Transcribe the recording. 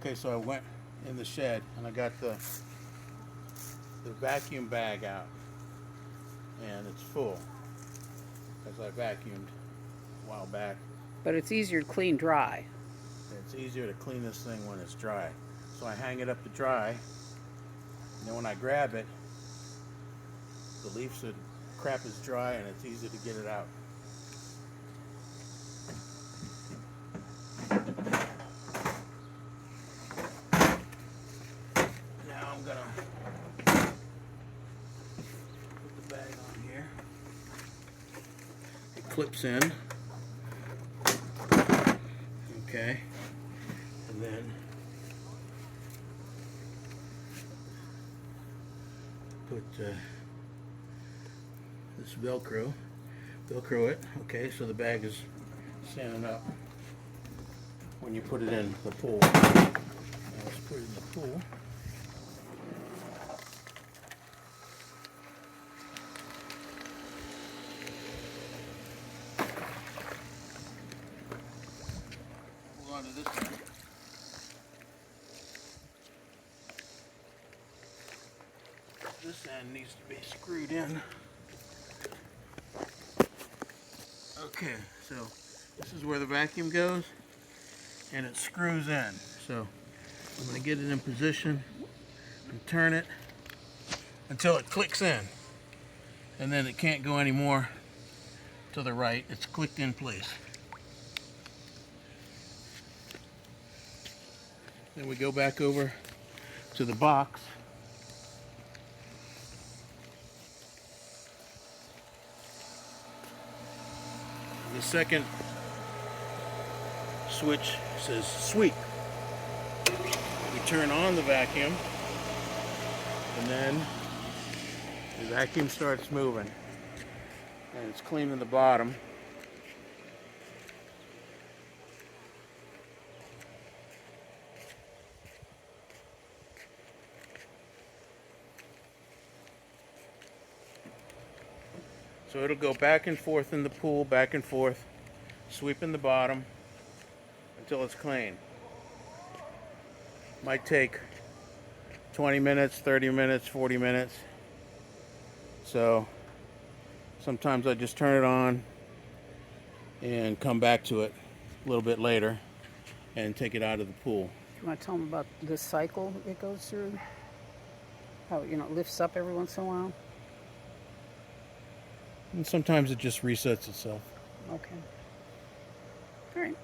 Okay, so I went in the shed and I got the vacuum bag out, and it's full because I vacuumed a while back. But it's easier to clean dry. It's easier to clean this thing when it's dry. So I hang it up to dry, and then when I grab it, the leaves and crap is dry and it's easy to get it out. Now I'm gonna put the bag on here. It clips in. Okay. And then put this Velcro it. Okay, so the bag is standing up when you put it in the pool. Now let's put it in the pool. Hold on to this one. This end needs to be screwed in. Okay, so this is where the vacuum goes, and it screws in. So I'm going to get it in position and turn it until it clicks in, and then it can't go any more to the right. It's clicked in place. Then we go back over to the box. The second switch says sweep. We turn on the vacuum, and then the vacuum starts moving, and it's cleaning the bottom. So it'll go back and forth in the pool, back and forth, sweeping the bottom until it's clean. Might take 20 minutes, 30 minutes, 40 minutes. So sometimes I just turn it on and come back to it a little bit later and take it out of the pool. You want to tell them about this cycle it goes through? How, it lifts up every once in a while? And sometimes it just resets itself. Okay. All right.